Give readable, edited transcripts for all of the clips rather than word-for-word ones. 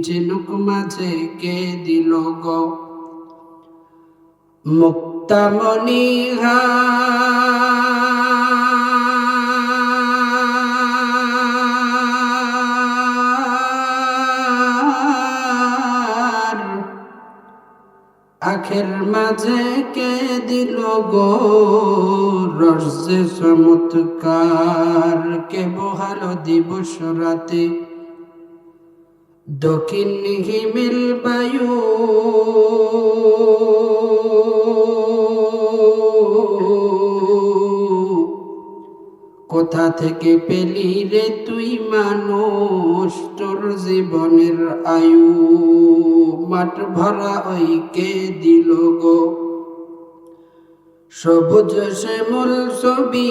ঝিনুক মাঝে কে দিল গো মুক্তামণিহা আখের মাঝে কে দিল গো রসে চমৎকার কে বহালো দিবস রাতে দক্ষিণ হিমেল বায়ু কোথা থেকে পেলি রে তুই মানুষ তোর জীবনের আয়ু মাঠ ভরা ওই কে দিল গো সবুজ শ্যামল ছবি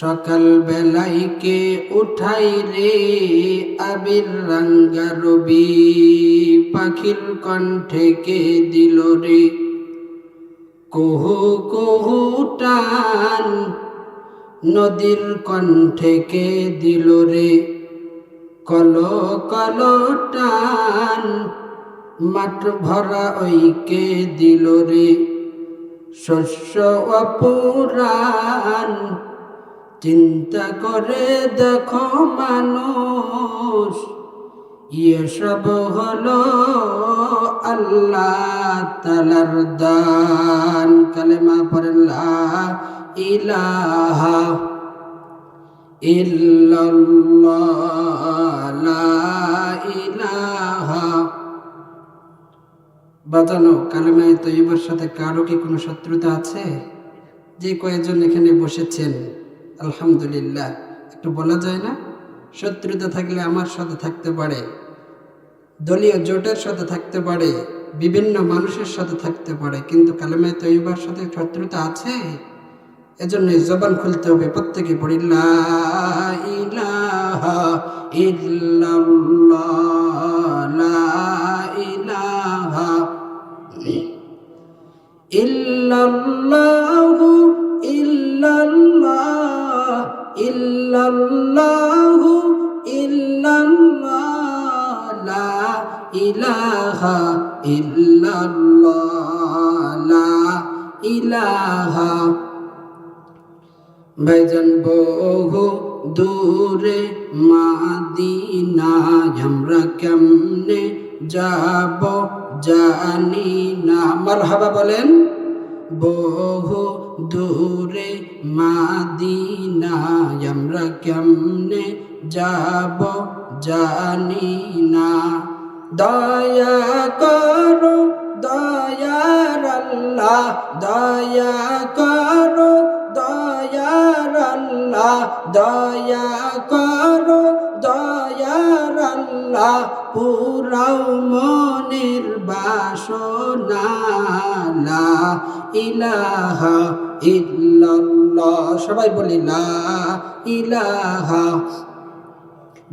সকাল বেলায় কে উঠাই রে আবির রাঙ্গা রবি পাখির কণ্ঠে কে দিল রে কুহু কুহু টান নদীর কণ্ঠে কে দিল রে কলো কলো টান মাঠ ভরা ওই কে দিল রে শস্য অপুরাণ চিন্তা করে দেখো মানুষ এসব হলো আল্লাহ তাআলার দান কালেমা পড়েন লা ইলাহা ইল্লাল্লাহ লা ইলাহা বাজানো কালেমা তৈয়বার সাথে কারো কি কোনো শত্রুতা আছে? যে কয়েকজন এখানে বসেছেন আলহামদুলিল্লাহ, একটু বলা যায় না? শত্রুতা থাকলে আমার সাথে থাকতে পারে, দলীয় জোটের সাথে থাকতে পারে, বিভিন্ন মানুষের সাথে থাকতে পারে, কিন্তু কালেমা তৈয়বার সাথে শত্রুতা আছে। এজন্য জবান খুলতে হবে। প্রত্যেকে পড়ি লা ইলাহা ইল্লাল্লাহ লা ইলাহা ইল্লাল্লাহু ইল্লাল্লাহ ইল্লাল্লাহু ইল্লাল্লাহ লা ইলাহা ইল্লাল্লাহ লা ইলাহা। ভাইজান বহু দূরে মাদিনায় আমরা কেমনে যাব জানি না। মারহাবা বলেন। বহু দূরে মাদিনায় আমরা কেমনে যাব জানি না। দয়া করো দয়ার আল্লাহ, দয়া করো দয়ার আল্লাহ, দয়া করো দয়ার আল্লাহ, পুরাও মনের বাসনা লা ইলাহা ইল্লাল্লাহ। সবাই বলি লা ইলাহা।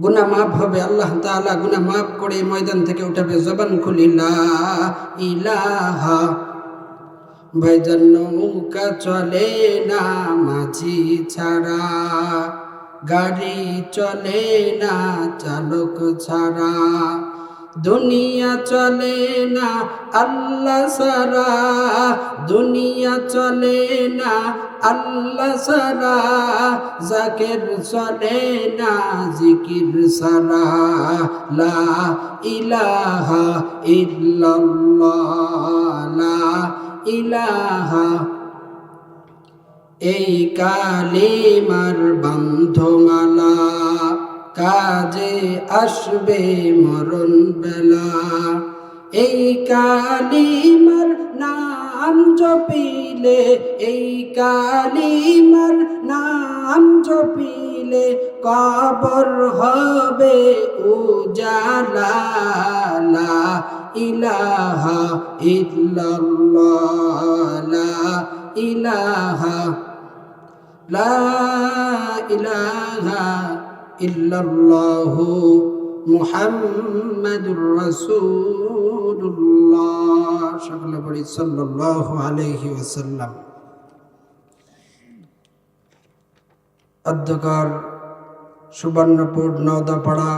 গুনাহ মাফ হবে, আল্লাহ তাআলা গুনাহ মাফ করে ময়দান থেকে উঠাবে। জবান খুলি লা ইলাহা। ভাইজান নৌকা চলে না মাঝি ছাড়া, গাড়ি চলে না চালক ছাড়া, দুনিয়া চলে না আল্লাহ ছাড়া, দুনিয়া চলে না আল্লাহ ছাড়া, জাকের চলে না জিকির ছাড়া লা ইলাহা ইল্লাল্লাহ লা ইলাহা। এই কালিমার বন্ধমালা কাজে আসবে মরণ বেলা। এই কালিমার নাম জপিলে, এই কালিমার নাম জপিলে কবর হবে উজালা লা ইলাহা ইল্লাল্লাহ লা ইলাহা লা ইলাহা ইল্লাল্লাহু মুহাম্মাদুর রাসূলুল্লাহ। সকলে বলি সাল্লাল্লাহু আলাইহি ওয়াসাল্লাম। অধ্যকার সুবর্ণপুর নওদাপাড়া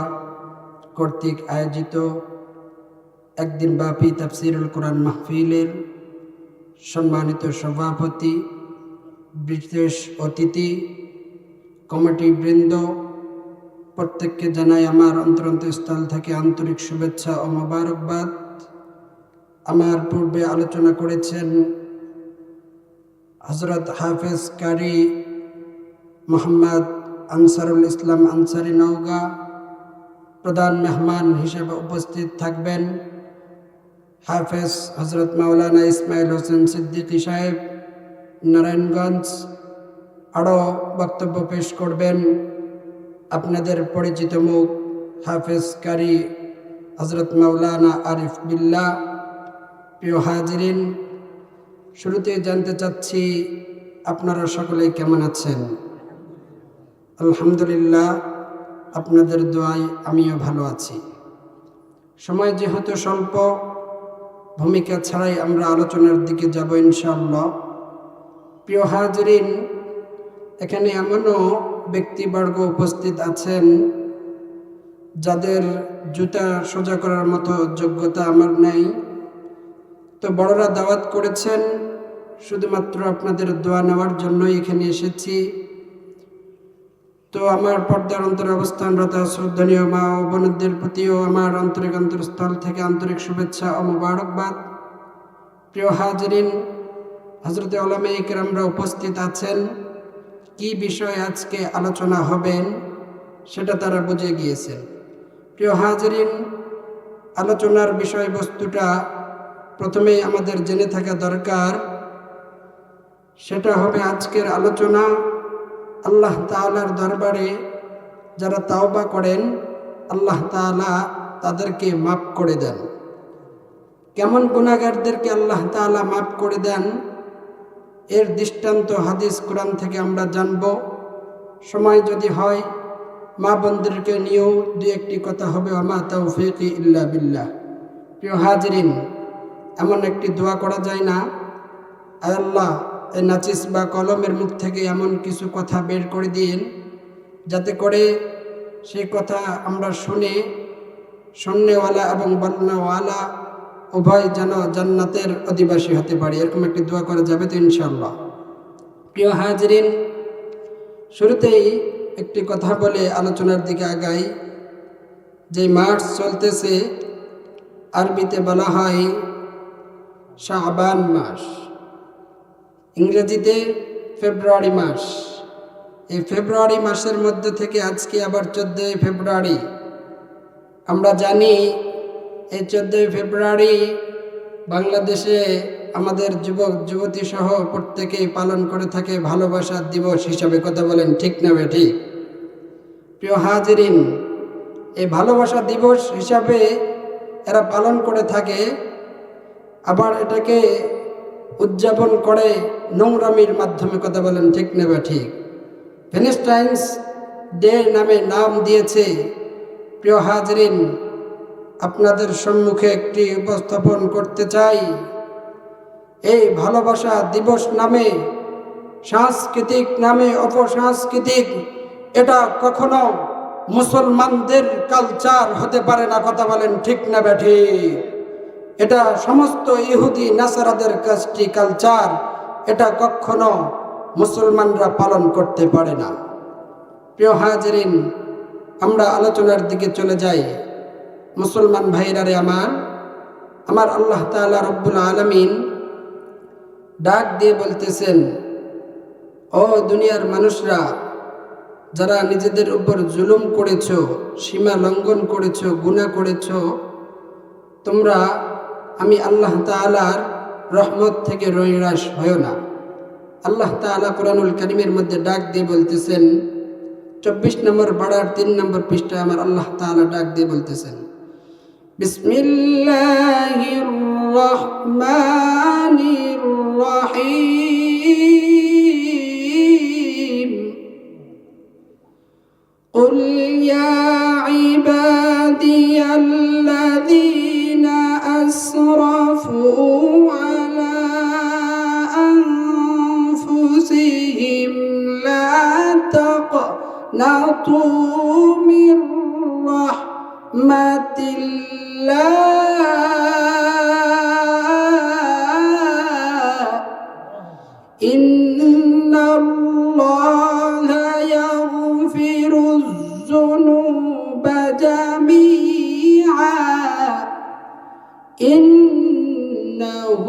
কর্তৃক আয়োজিত একদিন ব্যাপী তাফসিরুল কোরআন মাহফিলের সম্মানিত সভাপতি, বিশেষ অতিথি, কমিটি বৃন্দ, প্রত্যেককে জানাই আমার অন্তরস্থল থেকে আন্তরিক শুভেচ্ছা ও মোবারকবাদ। আমার পূর্বে আলোচনা করেছেন হযরত হাফেজ কারি মোহাম্মদ আনসারুল ইসলাম আনসারি নওগাঁ। প্রধান মেহমান হিসেবে উপস্থিত থাকবেন হাফেজ হযরত মাওলানা ইসমাইল হোসেন সিদ্দিকী সাহেব নারায়ণগঞ্জ। আরও বক্তব্য পেশ করবেন আপনাদের পরিচিত মুখ হাফেজ কারি হযরত মাওলানা আরিফ বিল্লাহ। প্রিয় হাজিরিন, শুরুতে জানতে চাচ্ছি আপনারা সকলেই কেমন আছেন? আলহামদুলিল্লাহ, আপনাদের দোয়ায় আমিও ভালো আছি। সময় যেহেতু স্বল্প, ভূমিকা ছাড়াই আমরা আলোচনার দিকে যাব ইনশাআল্লাহ। প্রিয় হাজিরিন, এখানে এমনও ব্যক্তিবর্গ উপস্থিত আছেন যাদের জুতা সোজা করার মতো যোগ্যতা আমার নেই, তো বড়রা দাওয়াত করেছেন, শুধুমাত্র আপনাদের দোয়া নেওয়ার জন্যই এখানে এসেছি। তো আমার পর্দার অন্তরে অবস্থানরত শ্রদ্ধনীয় মা ও বোনদের প্রতিও আমার অন্তরস্থল থেকে আন্তরিক শুভেচ্ছা ও মোবারকবাদ। প্রিয় হাজিরিন, হযরতে উলামায়ে কেরামরা উপস্থিত আছেন। কি বিষয়ে আজকে আলোচনা হবেন সেটা তারা বুঝে গিয়েছেন। প্রিয় হাজিরিন, আলোচনার বিষয়বস্তুটা প্রথমেই আমাদের জেনে থাকা দরকার। সেটা হবে আজকের আলোচনা আল্লাহ তাআলার দরবারে যারা তাওবা করেন, আল্লাহ তাআলা তাদেরকে মাফ করে দেন। কেমন গুনাহগারদেরকে আল্লাহ তাআলা মাফ করে দেন এর দৃষ্টান্ত হাদিস কোরআন থেকে আমরা জানব। সময় যদি হয় মা বোনদেরকে নিয়েও দু একটি কথা হবে। ওমা তাওফীকি ইল্লা বিল্লাহ। প্রিয় হাজিরিন, এমন একটি দোয়া করা যায় না, আয় আল্লাহ এই নাচিস বা কলমের মুখ থেকে এমন কিছু কথা বের করে দিন যাতে করে সেই কথা আমরা শুননেওয়ালা এবং বলনেওয়ালা উভয় যেন জান্নাতের অধিবাসী হতে পারি। এরকম একটি দোয়া করা যাবে তো ইনশাআল্লাহ। প্রিয় হাজিরিন, শুরুতেই একটি কথা বলে আলোচনার দিকে আগাই। যে মাস চলতেছে আরবিতে বলা হয় শাবান মাস, ইংরেজিতে ফেব্রুয়ারি মাস। এই ফেব্রুয়ারি মাসের মধ্যে থেকে আজকে আবার 14 ফেব্রুয়ারি। আমরা জানি এই 14 ফেব্রুয়ারি বাংলাদেশে আমাদের যুবক যুবতী সহ প্রত্যেকেই পালন করে থাকে ভালোবাসা দিবস হিসাবে। কথা বলেন ঠিক না বেঠিক? প্রিয় হাজিরিন, এই ভালোবাসা দিবস হিসাবে এরা পালন করে থাকে, আবার এটাকে উদযাপন করে নোংরামির মাধ্যমে। কথা বলেন ঠিক না বেঠিক? ভ্যালেন্টাইন্স ডে নামে নাম দিয়েছে। প্রিয় হাজিরিন, আপনাদের সম্মুখে একটি উপস্থাপন করতে চাই। এই ভালোবাসা দিবস নামে, সাংস্কৃতিক নামে অপসাংস্কৃতিক, এটা কখনো মুসলমানদের কালচার হতে পারে না। কথা বলেন ঠিক না বেঠিক? এটা সমস্ত ইহুদি নাসারাদের কাজটি কালচার, এটা কখনো মুসলমানরা পালন করতে পারে না। প্রিয় হাজিরিন, আমরা আলোচনার দিকে চলে যাই। মুসলমান ভাইরারে আমার আল্লাহ তাআলা রব্বুল আলামিন ডাক দিয়ে বলতেছেন, ও দুনিয়ার মানুষরা, যারা নিজেদের উপর জুলুম করেছো, সীমা লঙ্ঘন করেছো, গুনাহ করেছো, তোমরা আমি আল্লাহ তাআলার রহমত থেকে নৈরাশ হয়ো না। আল্লাহ তাআলা কোরআনুল কারীমের মধ্যে ডাক দিয়ে বলতেছেন, 24 নম্বর পাড়ার 3 নম্বর পৃষ্ঠায় আমার আল্লাহ তাআলা ডাক দিয়ে বলতেছেন, বিসমিল্লাহির রহমানির রহিম, কুল ইয়া ইবাদিয়াল্লাযীনা আসরাফু আলা আনফুসিহিম লা তাক من رحمة الله إن الله يغفر الذنوب جميعا إنه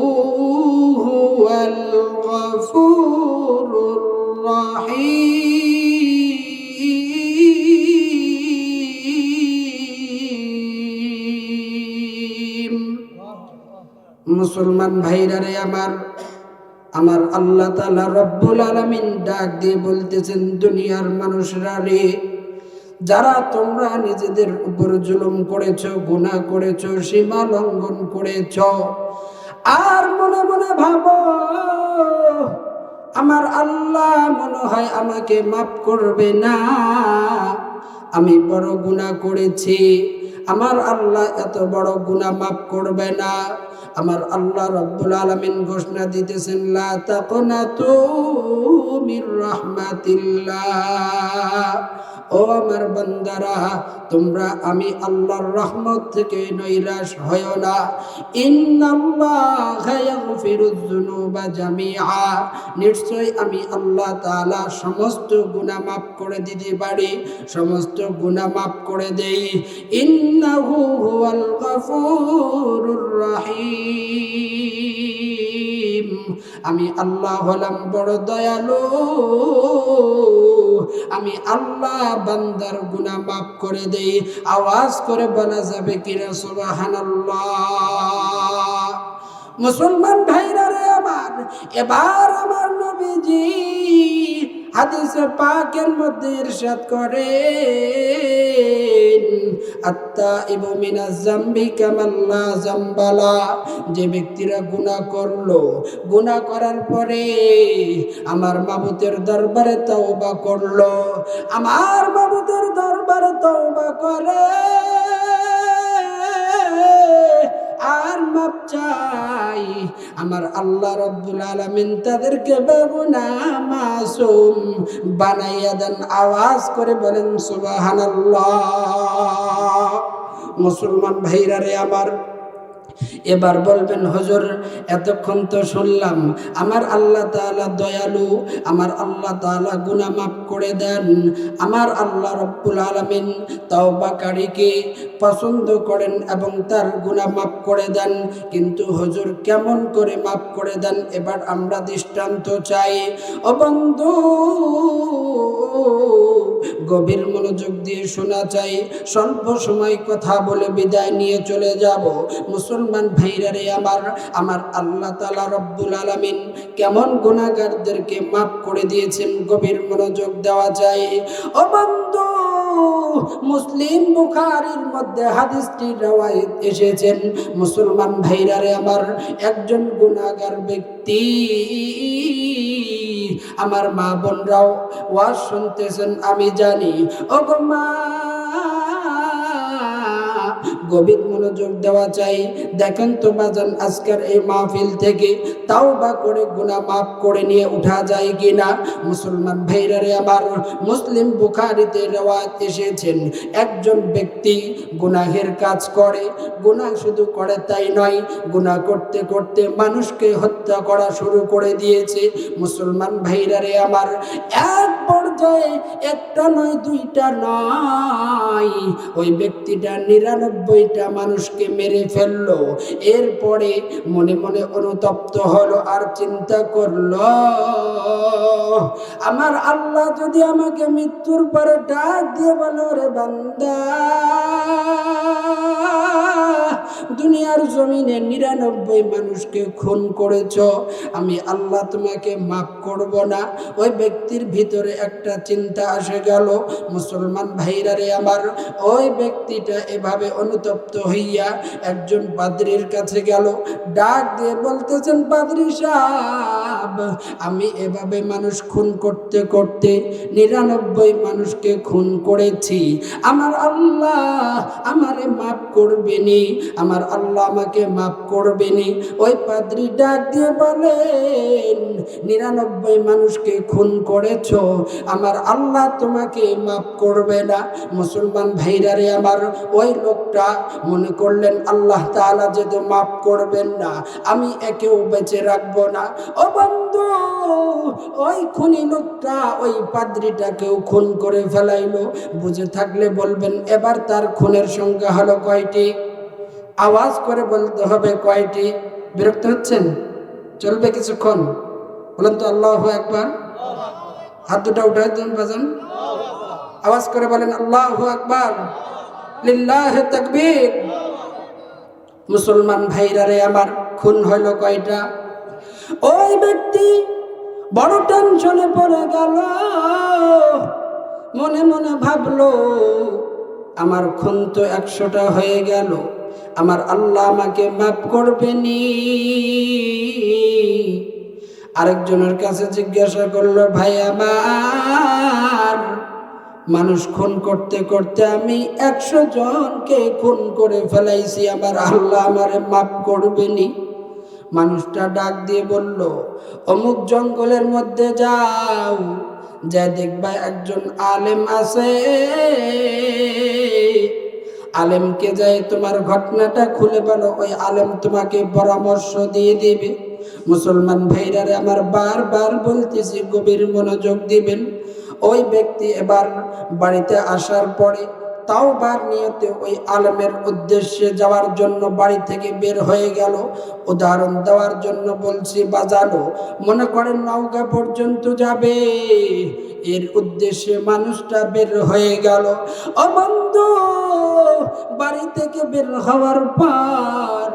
هو الغفور الرحيم মুসলমান ভাইরা রে আমার আল্লাহ তাআলা রব্বুল আলামিন ডাক দিয়ে বলতেছেন, দুনিয়ার মানুষরা রে, যারা তোমরা নিজেদের উপর জুলুম করেছো, গুনাহ করেছো, সীমা লঙ্ঘন করেছো, আর মনে মনে ভাবো আমার আল্লাহ মনে হয় আমাকে মাফ করবে না, আমি বড় গুনাহ করেছি, আমার আল্লাহ এত বড় গুনাহ মাফ করবে না। আমার আল্লাহ রব্বুল আলামিন ঘোষণা দিতেছেন, লা তাকনাতু মির রাহমাতিল্লাহ, ও আমার বান্দারা, তোমরা আমি আল্লাহর রহমত থেকে নৈরাশ হয়ো না। ইন্নাল্লাহা ইয়াগফিরুয যুনুবা জামিআ, নিশ্চয় আমি আল্লাহ তাআলা সমস্ত গুনাহ মাফ করে দিতে পারি, সমস্ত গুনাহ মাফ করে দেই। ইন্নাহু হুয়াল গফুরুর রহিম, আমি আল্লাহ হলাম বড় দয়ালু, আমি আল্লাহ বান্দার গুনাহ মাফ করে দেই। আওয়াজ করে বলা যাবে কিনা সুবহানাল্লাহ? মুসলমান ভাইরা রে আমার, এবার আমার নবীজি হাদিসে পাকের মধ্যে ইরশাদ করেন, আত্তাইবু মিনাজ যামবি কামাল্লা যামবালা, যে ব্যক্তিরা গুনাহ করলো, গুনাহ করার পরে আমার মাবুতের দরবারে তওবা করলো, আমার মাবুতের দরবারে তওবা করে আর মাপ চাই, আমার আল্লাহ রব্বুল আলামিন তাদেরকে বেগুনাহ মাসুম বানাইয়া দেন। আওয়াজ করে বলেন সুবহানাল্লাহ। মুসলমান ভাইরা রে আমার, এবার বলবেন, হুজুর এতক্ষণ তো শুনলাম আমার আল্লাহ তাআলা দয়ালু, আমার আল্লাহ তাআলা গুনাহ মাফ করে দেন, আমার আল্লাহ রব্বুল আলামিন তওবাকারীকে পছন্দ করেন এবং তার গুনাহ মাফ করে দেন, কিন্তু হুজুর কেমন করে মাফ করে দেন? এবার আমরা দৃষ্টান্ত চাই। ও বন্ধু, গভীর মনোযোগ দিয়ে শোনা চাই, স্বল্প সময় কথা বলে বিদায় নিয়ে চলে যাব। মুসলমান ভাইরা রে আমার আল্লাহ তাআলা রব্বুল আলামিন কেমন গুনাহগারদেরকে মাফ করে দিয়েছেন, গভীর মনোযোগ দেওয়া যায়। ও বন্ধু, মুসলিম বুখারীর মধ্যে হাদিসটি রওয়ায়াত এসেছেন। মুসলমান ভাইরা রে একজন গুনাহগার ব্যক্তি, আমার মা বোনরাও ওয়াজ শুনতেছেন আমি জানি। ও গো মা, গভীর মনোযোগ দেওয়া চাই। দেখেন তো বাজান, আজকের এই মাহফিল থেকে তাওবা করে গুনাহ মাফ করে নিয়ে উঠা যায় কিনা? মুসলমান ভাইরা রে মুসলিম বুখারীতে রওয়ায়াত এসেছেন, একজন ব্যক্তি গুনাহের কাজ করে, গুনাহ শুধু করে তাই নয়, গুনাহ করতে করতে মানুষকে হত্যা করা শুরু করে দিয়েছে। মুসলমান ভাইরা রে এক পর্যায়ে একটা নয়, দুইটা নয়, ওই ব্যক্তিটা 99টা মানুষকে মেরে ফেললো। এরপরে মনে মনে অনুতপ্ত হলো আর চিন্তা করলো, আমার আল্লাহ যদি আমাকে মৃত্যুর পরে ডাক দিয়ে বলো, রে বান্দা, দুনিয়ার জমিনে 99 মানুষকে খুন করেছ, আমি আল্লাহ তোমাকে মাফ করব না। ওই ব্যক্তির ভিতরে একটা চিন্তা আসে গেল। মুসলমান ভাইরা রে ওই ব্যক্তিটা এভাবে অনুতপ্ত হইয়া একজন পাদ্রীর কাছে গেল, ডাক দিয়ে বলতেছেন, পাদ্রী সাহেব, আমি এভাবে মানুষ খুন করতে করতে 99 মানুষকে খুন করেছি, আমার আল্লাহ আমারে মাফ করবেনি, আমার আল্লাহ আমাকে মাফ করবেনি। ওই পাদ্রী ডাক দিয়ে বলেন, 99 মানুষকে খুন করেছো, আমার আল্লাহ তোমাকে মাফ করবে না। মুসলমান ভাইরারে আমার, ওই লোকটা মনে করলেন আল্লাহ তাআলা যেহেতু মাফ করবেন না, আমি একেও বেঁচে রাখবো না। ও বন্ধু, ওই খুনি লোকটা ওই পাদ্রীটাকেও খুন করে ফেলাইলো। বুঝে থাকলে বলবেন এবার তার খুনের সংখ্যা হলো কয়টি? আওয়াজ করে বলতে হবে কয়টি? বিরক্ত হচ্ছেন? চলবে কিছুক্ষণ? বলেন তো আল্লাহু আকবার। হাত দুটা উঠায় দেন বাজান, আওয়াজ করে বলেন আল্লাহু আকবার, লিল্লাহি তাকবীর। মুসলমান ভাইরারে আমার, খুন হইল কয়টা? ওই ব্যক্তি বড় টেনশনে পড়ে গেল, মনে মনে ভাবলো আমার খুন তো 100টা হয়ে গেল, আমার আল্লাহ আমাকে মাফ করবেনি। আরেকজনের কাছে জিজ্ঞাসা করলো, ভাই আমার, মানুষ খুন করতে করতে আমি 100 জনকে খুন করে ফেলাইছি, আমার আল্লাহ আমারে মাফ করবেনি। মানুষটা ডাক দিয়ে বলল, অমুক জঙ্গলের মধ্যে যাও, যা দেখবা একজন আলেম আছে, আলেমকে যাই তোমার ঘটনাটা খুলে বলো, ওই আলেম তোমাকে পরামর্শ দিয়ে দিবে। মুসলমান ভাইরারে আমার, বারবার বলতেছি গভীর মনোযোগ দিবেন। ওই ব্যক্তি এবার বাড়িতে আসার পরে তাওবার নিয়তে ওই আলেমের উদ্দেশ্যে যাওয়ার জন্য বাড়ি থেকে বের হয়ে গেল। উদাহরণ দেওয়ার জন্য বলছি, বাজানো মনে করেন নওগাঁ পর্যন্ত যাবে, এর উদ্দেশ্যে মানুষটা বের হয়ে গেল। ও বন্ধু, বাড়ি থেকে বের হওয়ার পর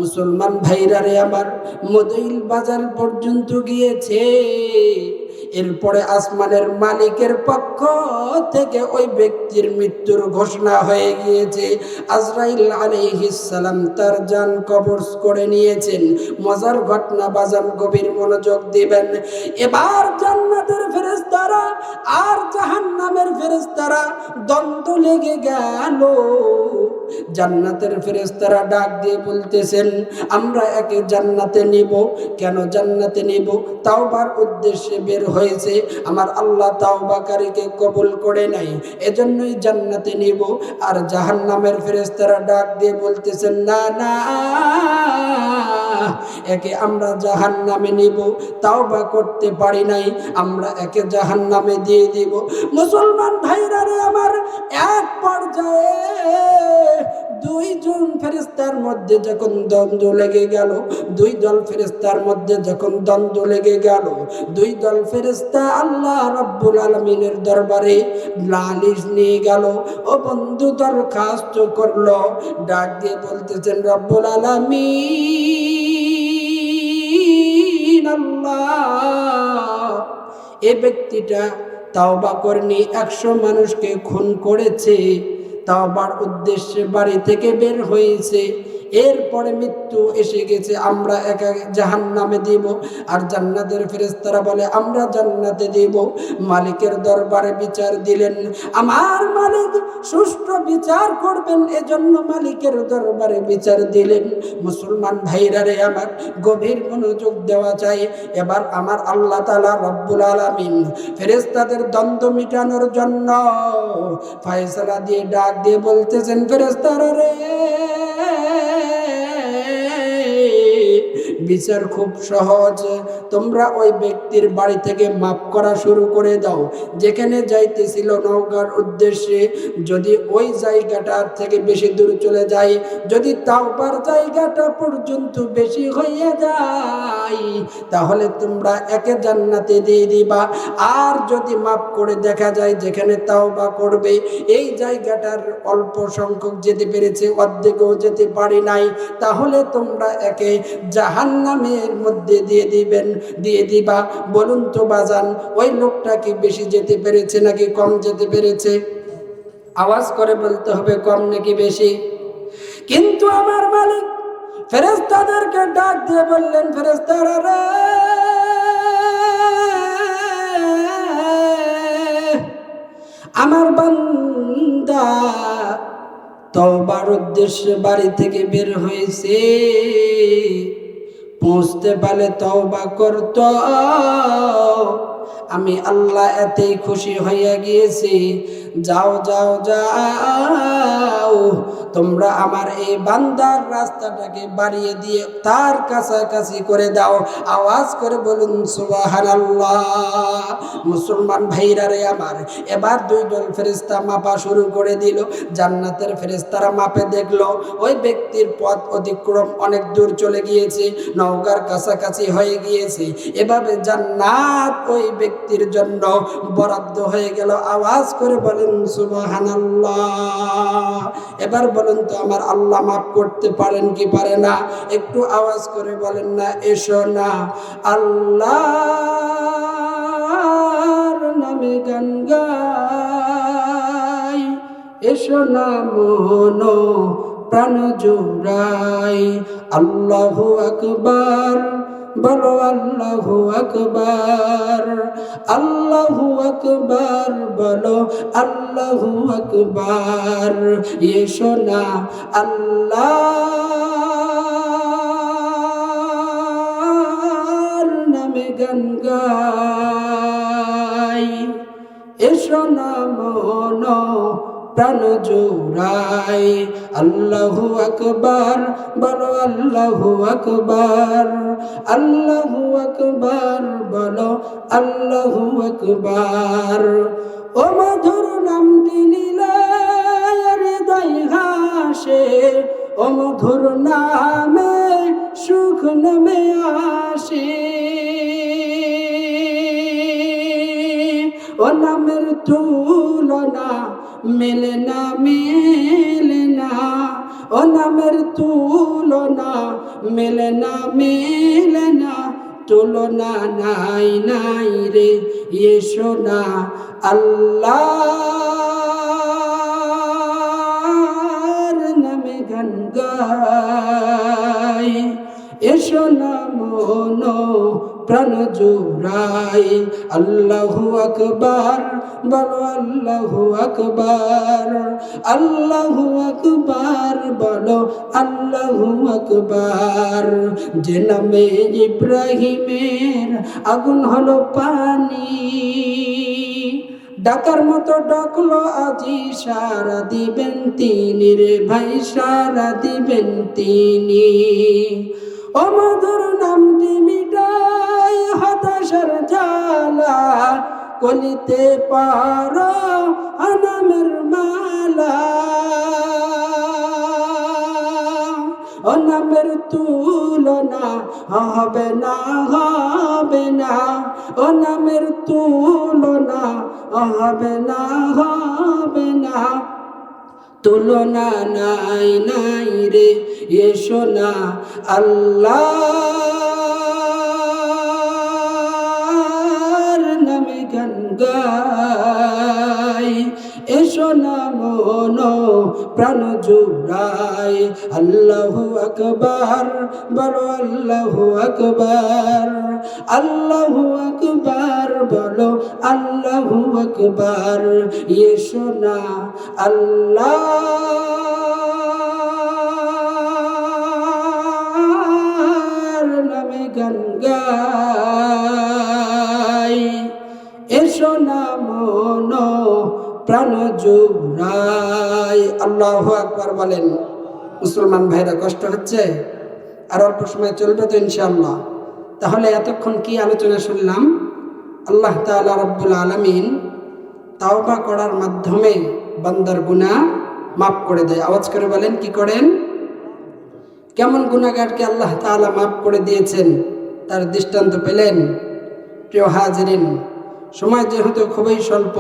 মুসলমান ভাইরারে আমার মদইল বাজার পর্যন্ত গিয়েছে। এরপরে আসমানের মালিকের পক্ষ থেকে ওই ব্যক্তির মৃত্যুর ঘোষণা হয়ে গিয়েছে। আজরাইল আলাইহিস সালাম তার জান কবজ করে নিয়েছেন। মজার ঘটনা বাজান, গভীর মনোযোগ দিবেন। এবার জান্নাতের ফেরেশতারা আর জাহান্নামের ফেরেশতারা দ্বন্দ্ব লেগে গেল। জান্নাতের ফেরেশতারা ডাক দিয়ে বলতেছেন, আমরা একে জান্নাতে নিব। কেন জান্নাতে নিব? তাওবার উদ্দেশ্যে বের হয়েছে, আমার আল্লাহ তাওবাকারীকে কবুল করে নাই, এজন্যই জান্নাতে নিব। আর জাহান্নামের ফেরেশতারা ডাক দিয়ে বলতেছেন, না না, একে আমরা জাহান্নামে নিব, তাওবা করতে পারি নাই, আমরা একে জাহান্নামে দিয়ে দিব। মুসলমান ভাইরা রে আমার, এক পর্যায়ে দুইজন ফেরেশতার মধ্যে যখন দ্বন্দ্ব লেগে গেল, দুই দল ফেরেশতার মধ্যে যখন দ্বন্দ্ব লেগে গেল, দুই দল ফেরেশতা আল্লাহ রাব্বুল আলামিনের দরবারে নালিশ নিয়ে গেল। ও বন্ধু, দরখাস্ত করলো, ডাক দিয়ে বলতেছেন, রব্বুল আলামিন আল্লাহ, এই ব্যক্তিটা তাওবা করেনি, 100 মানুষকে খুন করেছে, তাওবার উদ্দেশ্যে বাড়ি থেকে বের হয়েছে, এরপরে মৃত্যু এসে গেছে, আমরা একা জাহান্নামে দিব। আর জান্নাতের ফেরেশতারা বলে আমরা জান্নাতে দিব। মালিকের দরবারে বিচার দিলেন, আমার মালিক সুষ্ঠু বিচার করবেন, এজন্য মালিকের দরবারে বিচার দিলেন। মুসলমান ভাইরা রে আমার, গভীর মনোযোগ দেওয়া চাই। এবার আমার আল্লাহ তাআলা রব্বুল আলামিন ফেরেশতাদের দ্বন্দ্ব মিটানোর জন্য ফয়সালা দিয়ে ডাক দিয়ে বলতেছেন, ফেরেশতারা রে, বিচার খুব সহজ, তোমরা ওই ব্যক্তির বাড়ি থেকে মাফ করা শুরু করে দাও। যেখানে যাইতেছিল নওগাঁর উদ্দেশ্যে, যদি ওই জায়গাটার থেকে বেশি দূর চলে যায়, যদি তাওবার জায়গাটা পর্যন্ত বেশি হয়ে যায়, তাহলে তোমরা একে জান্নাতে দিয়ে দিবা। আর যদি মাফ করে দেখা যায় যেখানে তাওবা করবে এই জায়গাটার অল্প সংখ্যক যেতে পেরেছে, অর্ধেকও যেতে পারি নাই, তাহলে তোমরা একে জাহান্নামের মধ্যে দিয়ে দিবা। বলুন তো বাজান, ওই লোকটা কি বেশি যেতে পেরেছে নাকি কম যেতে পেরেছে? আওয়াজ করে বলতে হবে, কম নাকি বেশি? কিন্তু আমার মালিক ফেরেশতাদেরকে ডাক দিয়ে বললেন, ফেরেশতারা রে, আমার বান্দা তওবার উদ্দেশ্যে বাড়ি থেকে বের হয়েছে, পৌঁছতে পারলে তওবা করত। আমি আল্লাহ এতেই খুশি হইয়া গিয়েছি। যাও যাও যাও, তোমরা আমার এই বান্দার রাস্তাটাকে বাড়িয়ে দিয়ে তার কাছাকাছি করে দাও। আওয়াজ করে বলুন সুবহানাল্লাহ। মুসলমান ভাইরা রে আমার, এবার দুই দল ফেরেশতা মাপা শুরু করে দিল। জান্নাতের ফেরেশতারা মাপে দেখলো ওই ব্যক্তির পথ অতিক্রম অনেক দূর চলে গিয়েছে, নওগাঁর কাছাকাছি হয়ে গিয়েছে। এভাবে জান্নাত ওই ব্যক্তির জন্য বরাদ্দ হয়ে গেল। আওয়াজ করে বলেন সুবহানাল্লাহ। এবার বলেন তো আমার আল্লাহ মাফ করতে পারেন কি পারে না? একটু আওয়াজ করে বলেন না, এসো না আল্লাহর নামে গান গাই, এসো না মন প্রাণ জুড়াই। আল্লাহু আকবার বলো, আল্লাহু আকবার, আল্লাহু আকবার বলো, আল্লাহু আকবার। এসো না আল্লাহর নামে গান গাই, এসো না মন প্রাণ জোড়াই। আল্লাহু আকবার বলো, আল্লাহু আকবার, আল্লাহু আকবার বলো, আল্লাহু আকবার। ও মধুর নামটি নিলে হৃদয় হাসে, ও মধুর নামে সুখ নেমে আসে। ও নামের তুলনা মেলে না, মেলে না। ও নামের তুলনা মেলে না, মেলে না। তুলনা নাই নাই রে, এসো না আল্লাহর নামে গান গাই, এসো না মন প্রাণ জোড়াই। আল্লাহু আকবার বলো, আল্লাহু আকবার, আল্লাহু আকবার বলো, আল্লাহু আকবার। যে নামে ইব্রাহিমের আগুন হলো পানি, ডাকার মতো ডাকলো আজি, সারা দিবেন তিনি রে ভাই, সারা দিবেন তিনি। ও মধুর নামটি মিটাই হতাশার জ্বালা, কলিতে পারো নামের মালা। ও নামের তুলনা হবে না, হবে না। ও নামের তুলনা হবে না, হবে না। তুলনা নাই নাই রে, এসো না আল্লাহর নামে গান গাই, এসো না মন প্রাণ জোড়াই। আল্লাহু আকবার বলো, আল্লাহু আকবার, আল্লাহু আকবার বলো, আল্লাহু আকবার। এসো না আল্লাহর নামে গান গাই, এসো না মন প্রাণ জোড়াই। আল্লাহু আকবার বলেন। মুসলমান ভাইরা, কষ্ট হচ্ছে? আর অল্প সময় চলবে তো ইনশাআল্লাহ। তাহলে এতক্ষণ কি আলোচনা শুনলাম? আল্লাহ তাআলা রব্বুল আলামিন তাওবা করার মাধ্যমে বান্দার গুনাহ মাফ করে দেয়। আওয়াজ করে বলেন, কি করেন? কেমন গুনাহগারকে আল্লাহ তাআলা মাফ করে দিয়েছেন তার দৃষ্টান্ত পেলেন? প্রিয় হাজিরিন, সময় যেহেতু খুবই স্বল্প,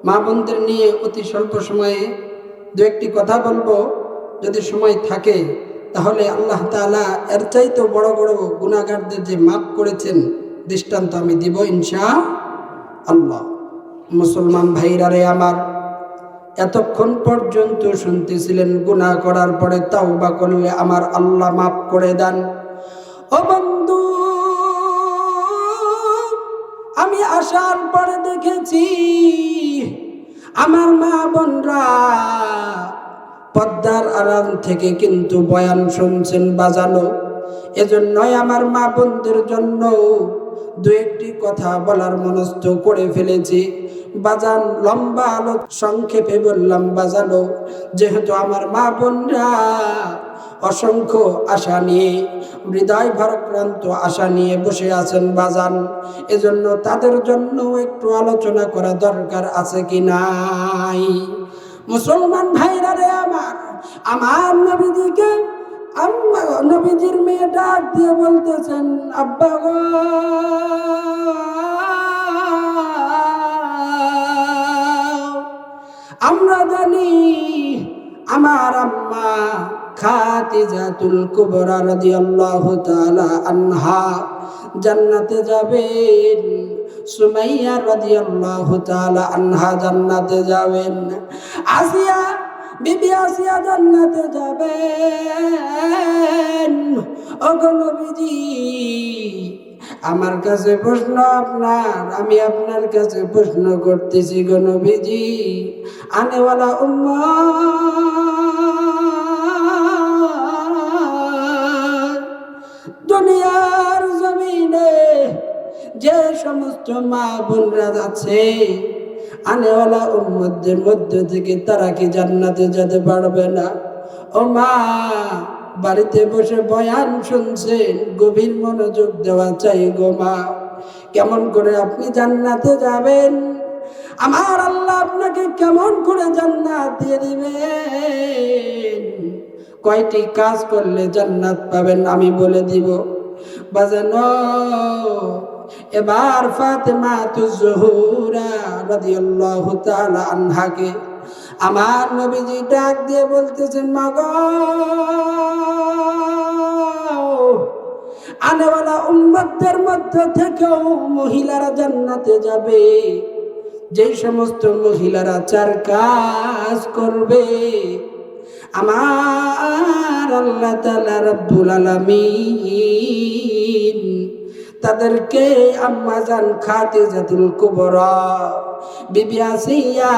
মা বোনদের নিয়ে অতি স্বল্প সময়ে দু একটি কথা বলবো। যদি সময় থাকে তাহলে আল্লাহ তাআলা এর চাইতে বড় বড় গুনাহগারদের যে মাফ করেছেন দৃষ্টান্ত আমি দিব ইনশাআল্লাহ। মুসলমান ভাইরা রে আমার, এতক্ষণ পর্যন্ত শুনতেছিলেন গুনাহ করার পরে তাওবা করলে আমার আল্লাহ মাফ করে দেন। ও বন্ধু, আমি আসার পরে দেখেছি আমার মা বোনরা পর্দার আড়াল থেকে কিন্তু বয়ান শুনছেন বাজানো। এজন্যই আমার মা বোনদের জন্য দু একটি কথা বলার মনস্থ করে ফেলেছি। বাজান লম্বা আলো সংক্ষেপে বললাম বাজানো, যেহেতু আমার মা বোনরা অসংখ্য আশা নিয়ে, হৃদয় ভারাক্রান্ত আশা নিয়ে বসে আছেন বাজান, এজন্য তাদের জন্য একটু আলোচনা করা দরকার আছে কি নাই? মুসলমান ভাইরা রে আমার নবীজিকে নবীজির মেয়ে ডাক দিয়ে বলতেছেন, আব্বা গো, আমরা জানি আমার আম্মা খাদিজাতুল কুবরা রাদিয়াল্লাহু তাআলা আনহা জান্নাতে যাবেন, সুমাইয়া রাদিয়াল্লাহু তাআলা আনহা জান্নাতে যাবেন, আসিয়া বিবি আসিয়া জান্নাতে যাবেন। ওগো নবীজি, আমার কাছে প্রশ্ন আপনার, আমি আপনার কাছে প্রশ্ন করতেছি গো নবীজি, আনেওয়ালা উম্মত দুনিয়ার জমিনে যে সমস্ত মা বোনরা আছে, আনেওয়ালা উম্মতদের মধ্য থেকে তারা কি জান্নাতে যেতে পারবে না? ও মা, বাড়িতে বসে বয়ান শুনছেন, গভীর মনোযোগ দেওয়া চাই গো মা। কেমন করে আপনি জান্নাতে যাবেন? আমার আল্লাহ আপনাকে কেমন করে জান্নাত দিয়ে দিবেন? কয়টি কাজ করলে জান্নাত পাবেন আমি বলে দিব বাজানো। এবার ফাতেমা তুজহুরা রাদিয়াল্লাহু তাআলা আনহাকে আমার নবীজি ডাক দিয়ে বলতেছেন, মা গো, আনেওয়ালা উম্মতদের মধ্যে থেকেও মহিলারা জান্নাতে যাবে যেই সমস্ত মহিলারা 4 কাজ করবে। আমার আল্লাহ তাআলা রব্বুল আলামিন তাদেরকে আম্মাজান খাদিজাতুল কুবরা, বিবি আসিয়া,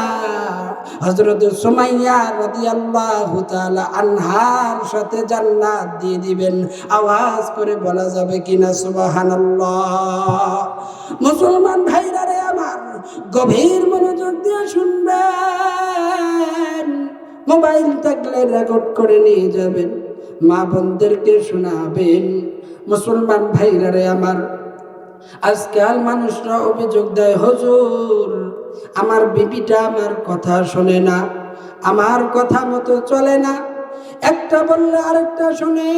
হযরত সুমাইয়া রাদিয়াল্লাহু তাআলা আনহার সাথে জান্নাত দিয়ে দিবেন। আওয়াজ করে বলা যাবে কিনা সুবহানাল্লাহ? মুসলমান ভাইরা রে আমার, গভীর মনোযোগ দিয়ে শুনবেন। মোবাইল থাকলে রেকর্ড করে নিয়ে যাবেন, মা বোনদেরকে শোনাবেন। মুসলমান ভাইরা রে আমার, আজকাল মানুষরা অভিযোগ দেয়, হুজুর আমার বিবিটা আমার কথা শোনে না, আমার কথা মতো চলে না, একটা বললে আরেকটা শুনে,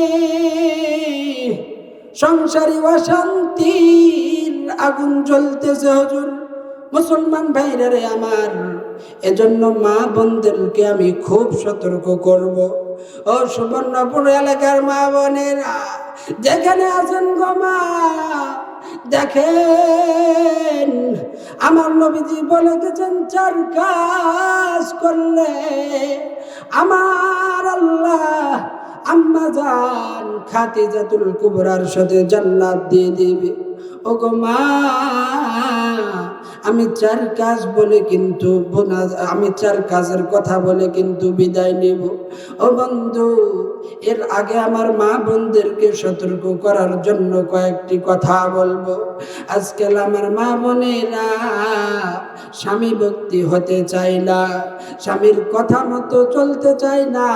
সংসারী অশান্তির আগুন জ্বলতেছে হুজুর। মুসলমান ভাইরা রে আমার, এজন্য মা বোনদেরকে আমি খুব সতর্ক করব। ও সুবর্ণপুর এলাকার মা বোনেরা যেখানে আছেন গো মা, দেখেন আমার নবীজি বলে গেছেন 4 কাজ করলে আমার আল্লাহ আম্মাজান খাদিজাতুল কুবরার সাথে জান্নাত দিয়ে দিবে। ওগো মা, আমি 4 কাজ বলে কিন্তু আমি 4 কাজের কথা বলে কিন্তু বিদায় নেব। ও বন্ধু, এর আগে আমার মা বোনদেরকে সতর্ক করার জন্য কয়েকটি কথা বলবো। আজকাল আমার মা বোনেরা স্বামী ভক্তি হতে চায় না, স্বামীর কথা মতো চলতে চায় না,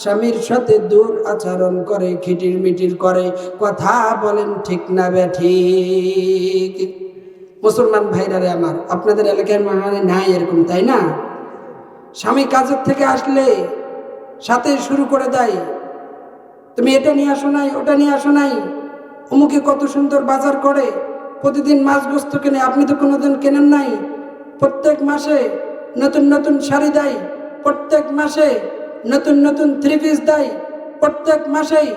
স্বামীর সাথে দূর আচরণ করে, খিটির মিটির করে। কথা বলেন ঠিক না বেঠিক? মুসলমান ভাইরা রে আমার, আপনাদের এলাকার মানে নাই এরকম, তাই না? স্বামী কাজের থেকে আসলে সাথে শুরু করে দেয়, তুমি এটা নিয়ে আসো নাই, ওটা নিয়ে আসো নাই, অমুকে কত সুন্দর বাজার করে, প্রতিদিন মাছ গোস্ত কেনে, আপনি তো কোনোদিন কেনেন নাই। প্রত্যেক মাসে নতুন নতুন শাড়ি দেয়, প্রত্যেক মাসে নতুন নতুন 3 পিস দেয়, প্রত্যেক মাসেই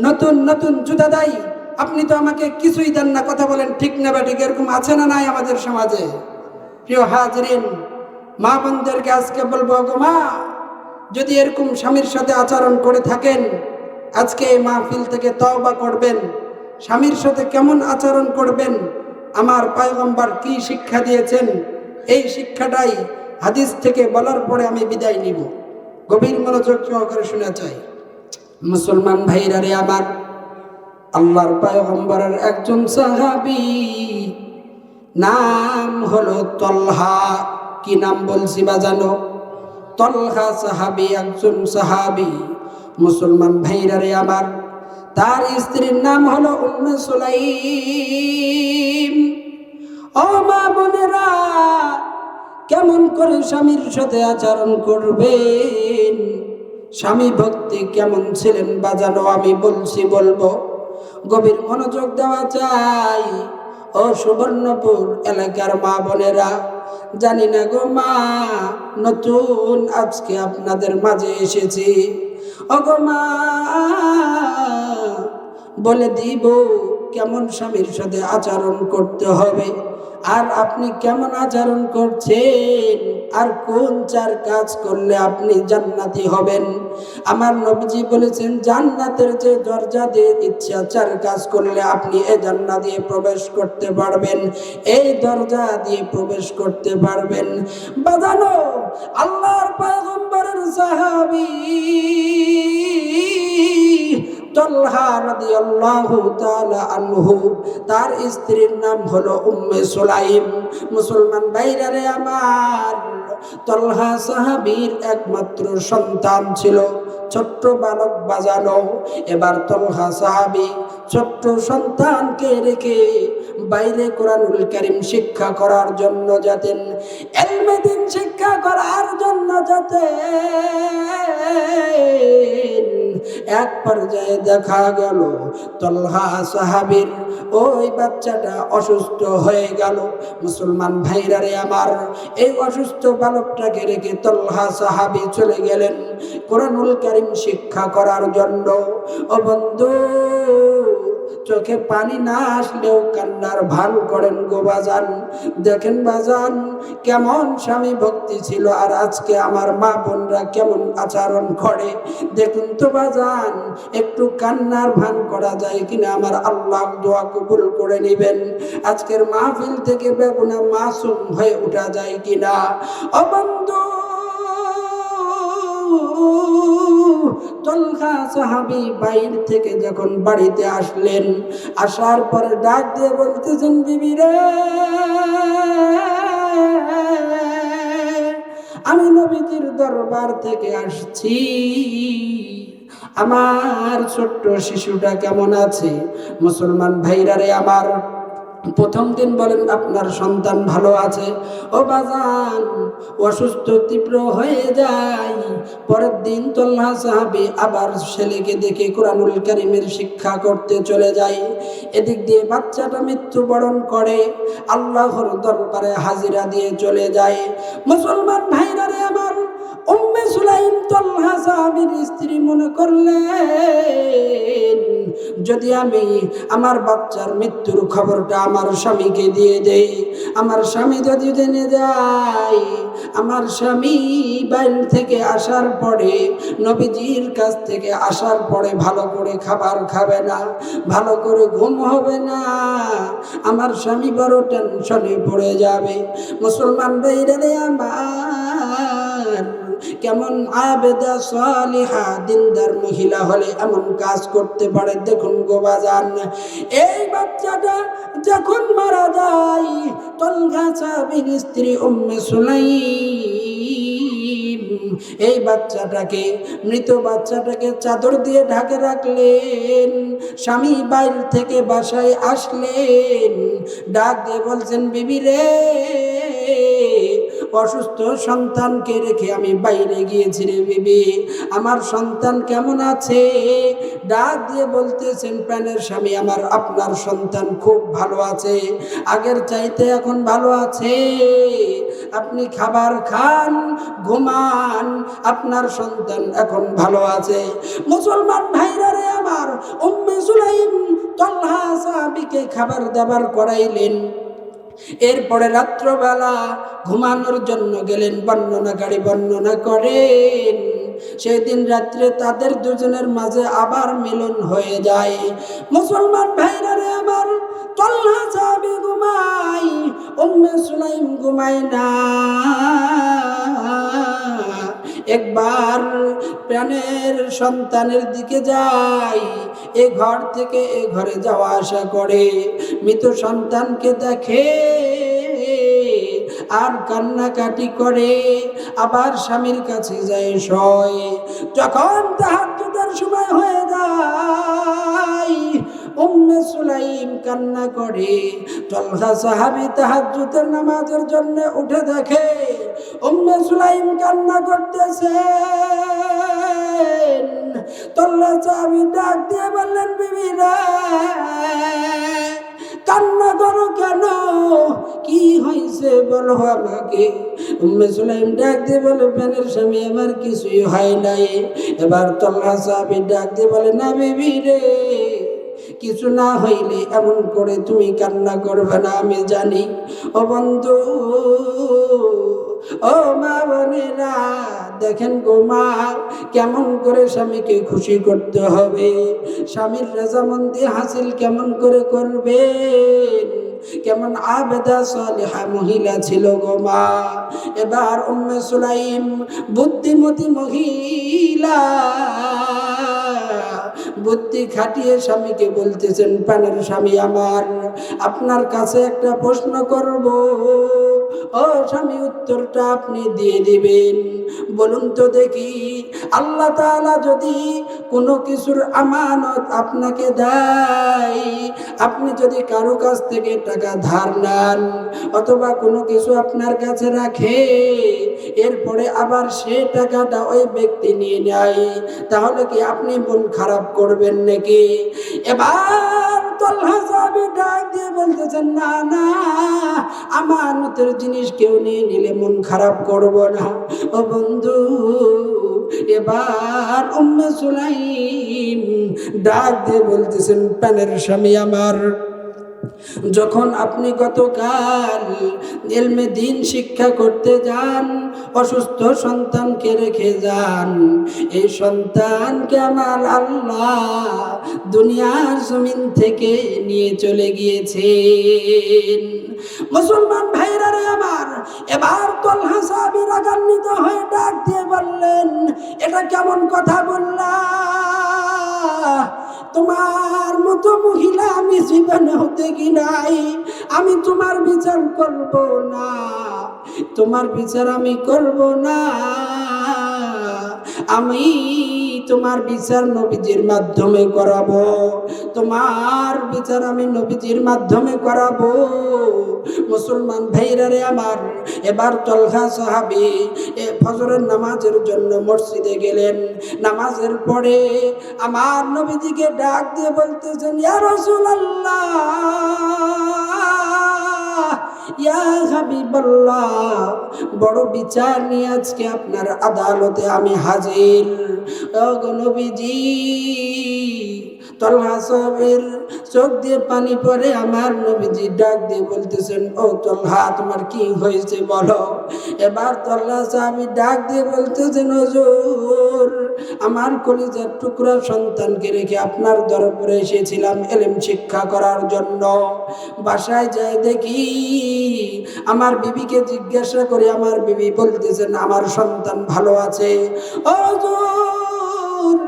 নতুন নতুন জুতা দেয়, আপনি তো আমাকে কিছুই দেন না। কথা বলেন ঠিক না বেঠিক? এরকম আছে না নাই আমাদের সমাজে? প্রিয় হাজরিন, মা বোনদেরকে আজকে বলবো, গো মা, যদি এরকম স্বামীর সাথে আচরণ করে থাকেন, আজকে এই মাহফিল থেকে তওবা করবেন। স্বামীর সাথে কেমন আচরণ করবেন, আমার পয়গম্বর কি শিক্ষা দিয়েছেন, এই শিক্ষাটাই হাদিস থেকে বলার পরে আমি বিদায় নিব। গভীর মনোযোগ সহকারে শুনে চাই। মুসলমান ভাইরা রে আমার, আল্লাহর পয়গম্বরের একজন সাহাবী, নাম হলো তলহা। কি নাম বলছি বাজানো? তলহা সাহাবী, একজন সাহাবী। মুসলমান ভাইরা রে আমার, তার স্ত্রীর নাম হলো উম্মে সুলাইম। ও মা বোনেরা, কেমন করে স্বামীর সাথে আচরণ করবেন, স্বামী ভক্তি কেমন ছিলেন বাজানো আমি বলবো। গভীর মনোযোগ দেওয়া চাই। ও সুবর্ণপুর এলাকার মা বোনেরা, জানি না গো মা, নতুন আজকে আপনাদের মাঝে এসেছি। ও গো মা, বলে দিব কেমন স্বামীর সাথে আচরণ করতে হবে, আর আপনি কেমন আচরণ করছেন, আর কোন চার কাজ করলে আপনি জান্নাতি হবেন। আমার নবীজি বলেছেন, জান্নাতের যে দরজা দিয়ে ইচ্ছা চার কাজ করলে আপনি এই জান্নাত দিয়ে প্রবেশ করতে পারবেন, এই দরজা দিয়ে প্রবেশ করতে পারবেন। বাজানো, আল্লাহর পয়গম্বরের সাহাবী তলহা রাদিয়াল্লাহু তাআলা আনহু, তার স্ত্রীর নাম হলো উম্মে সুলাইম। মুসলমান ভাইরা রে আমার, তলহা সাহাবীর একমাত্র সন্তান ছিল, ছোট্ট বালক বাজানো। এবার তলহা সাহাবী ছোট্ট সন্তানকে রেখে বাইরে কোরআনুল কারীম শিক্ষা করার জন্য যেতেন, ইলমে দ্বীন শিক্ষা করার জন্য যেতেন। এক পর্যায়ে দেখা গেল তলহা সাহাবীর ওই বাচ্চাটা অসুস্থ হয়ে গেল। মুসলমান ভাইরা রে আমার, এই অসুস্থ বালকটাকে রেখে তলহা সাহাবী চলে গেলেন কোরআনুল কারীম শিক্ষা করার জন্য। ও বন্ধু, চোখে পানি না আসলেও কান্নার ভান করেন গো বাজান। দেখেন বাজান, কেমন স্বামী ভক্তি ছিল, আর আজকে আমার মা বোনরা কেমন আচরণ করে দেখুন তো বাজান। একটু কান্নার ভান করা যায় কিনা, আমার আল্লাহ দোয়া কবুল করে নেবেন। আজকের মাহফিল থেকে বেগুনা মাসুম হয়ে উঠা যায় কিনা। ও বন্ধু, তলহা সাহাবী বাইরে থেকে যখন বাড়িতে আসলেন, আসার পরে ডাক দিয়ে বলতেছেন, বিবি রে, আমি নবীজির দরবার থেকে আসছি, আমার ছোট্ট শিশুটা কেমন আছে? মুসলমান ভাইরা রে আমার, প্রথম দিন বলেন আপনার সন্তান ভালো আছে। ও বাজান, অসুস্থ তীব্র হয়ে যায়। পরের দিন তলহা সাহাবী আবার ছেলেকে দেখে কোরআনুল কারীমের শিক্ষা করতে চলে যায়। এদিক দিয়ে বাচ্চাটা মৃত্যুবরণ করে, আল্লাহর দরবারে হাজিরা দিয়ে চলে যায়। মুসলমান ভাইরা রে আমার, উম্মে সুলাইম তলহা সাহাবীর স্ত্রী মনে করলেন, যদি আমি আমার বাচ্চার মৃত্যুর খবরটা আমার স্বামীকে দিয়ে দেই, আমার স্বামী যদি জেনে যায়, আমার স্বামী বাইরে থেকে আসার পরে, নবীজির কাছ থেকে আসার পরে ভালো করে খাবার খাবে না, ভালো করে ঘুম হবে না, আমার স্বামী বড় টেনশনে পড়ে যাবে। মুসলমান ভাইরা রে আমার, কেমন আবেদা সালিহা দিনদার মহিলা হলে এমন কাজ করতে পারে দেখুন গো বাজান। এই বাচ্চাটা যখন মারা যায়, তলহা সাহাবীর স্ত্রী উম্মে সুলাইম এই বাচ্চাটাকে, মৃত বাচ্চাটাকে চাদর দিয়ে ঢাকে রাখলেন। স্বামী বাইরে থেকে বাসায় আসলেন, ডাক দিয়ে বলছেন, বিবি রে, অসুস্থ সন্তানকে রেখে আমি বাইরে গিয়েছি রে বিবি, আমার সন্তান কেমন আছে? ডাক দিয়ে বলতেছেন, প্রাণের স্বামী আমার, আপনার সন্তান খুব ভালো আছে, আগের চাইতে এখন ভালো আছে। আপনি খাবার খান, ঘুমান, আপনার সন্তান এখন ভালো আছে। মুসলমান ভাইরা রে আমার, উম্মে সুলাইম তলহা সাহাবীকে খাবার দাবার করাইলেন। এরপরে রাত্রবেলা ঘুমানোর জন্য গেলেন। বর্ণনাকারী বর্ণনা করেন, সেদিন রাত্রে তাদের দুজনের মাঝে আবার মিলন হয়ে যায়। মুসলমান ভাইরা রে আমার, তলহা সাহাবী ঘুমায়, উম্মে সুলাইম ঘুমায় না। একবার প্রাণের সন্তানের দিকে যায়, এ ঘর থেকে এ ঘরে যাওয়া আসা করে, মৃত সন্তানকে দেখে আর কান্নাকাটি করে, আবার স্বামীর কাছে যায় শয়। যখন তাহাজ্জুদের সময় হয়ে যায়, উম্মে সুলাইম কান্না করে। তলহা সাহাবী তাহাজ্জুদের নামাজের জন্য উঠে দেখে উম্মে সুলাইম কান্না করতেছে। তলহা সাহাবী ডাক দিয়ে বললেন, বিবি রে, কান্না করো কেন? কি হয়েছে বলো আমাকে। উম্মে সুলাইম ডাক দিয়ে বলে, প্রাণের স্বামী আমার কিছুই হয় নাই। এবার তলহা সাহাবী ডাক দিয়ে বলে, না বিবি রে, কিছু না হইলে এমন করে তুমি কান্না করবে না, আমি জানি। ও বন্ধু, ও মা বোনেরা, দেখেন গো মা, কেমন করে স্বামীকে খুশি করতে হবে, স্বামীর রাজামন্দি হাসিল কেমন করে করবেন, কেমন আবেদা সালেহা মহিলা ছিল গো মা। এবার উম্মে সুলাইম বুদ্ধিমতী মহিলা বুদ্ধি খাটিয়ে স্বামীকে বলতেছেন, প্রাণের স্বামী আমার, আপনার কাছে একটা প্রশ্ন করব। ও স্বামী, উত্তরটা আপনি দিয়ে দিবেন। বলুন তো দেখি, আল্লাহ তাআলা যদি কোনো কিছুর আমানত আপনাকে দেয়, আপনি যদি কারো কাছ থেকে টাকা ধার নেন অথবা কোনো কিছু আপনার কাছে রাখে, এরপরে আবার সে টাকাটা ওই ব্যক্তি নিয়ে নেয়, তাহলে কি আপনি মন খারাপ করবেন নাকি? এবার তলহা সাহাবী ডাক দিয়ে বলতেছেন, না না, আমানতের জিনিস কেউ নিয়ে নিলে মন খারাপ করব না। ও বন্ধু, এবার উম্মে সুলাইম ডাক দিয়ে বলতেছেন, প্রাণের স্বামী আমার, যখন আপনি গতকাল ইলমে দ্বীন শিক্ষা করতে যান, অসুস্থ সন্তানকে রেখে যান, এই সন্তানকে আমার আল্লাহ দুনিয়ার জমিন থেকে নিয়ে চলে গিয়েছেন। মুসলমান ভাইরা রে আমার, এবার তলহা সাহাবী রাগান্বিত হয়ে ডাক দিয়ে বললেন, এটা কেমন কথা বললা? তোমার মতো মহিলা আমি জীবনেও দেখি নাই। আমি তোমার বিচার করব না, তোমার বিচার আমি করব না। আমি তোমার বিচার নবীজির মাধ্যমে করাবো, তোমার বিচার আমি নবীজির মাধ্যমে করাবো। মুসলমান ভাইরা রে আমার, এবার তলহা সাহাবী ফজরের নামাজের জন্য মসজিদে গেলেন। নামাজের পরে আমার নবীজিকে ডাক দিয়ে বলতেছেন, ইয়া রাসূলুল্লাহ, ইয়া হাবিবাল্লাহ, বড় বিচার নিয়ে আজকে আপনার আদালতে আমি হাজির। ও নবীজি, তলহা সাহাবীর চোখ দিয়ে পানি পড়ে। আমার নবীজি ডাক দিয়ে বলতেছেন, ও তলহা, তোমার কি হয়েছে বলো। এবার তলহা সাহাবী ডাক দিয়ে বলতেছেন, হুজুর, আমার কলিজার টুকরা সন্তানকে রেখে আপনার দরবারে এসেছিলাম ইলম শিক্ষা করার জন্য। বাসায় যাই দেখি, আমার বিবিকে জিজ্ঞাসা করে আমার বিবি বলতেছেন আমার সন্তান ভালো আছে। ও হুজুর,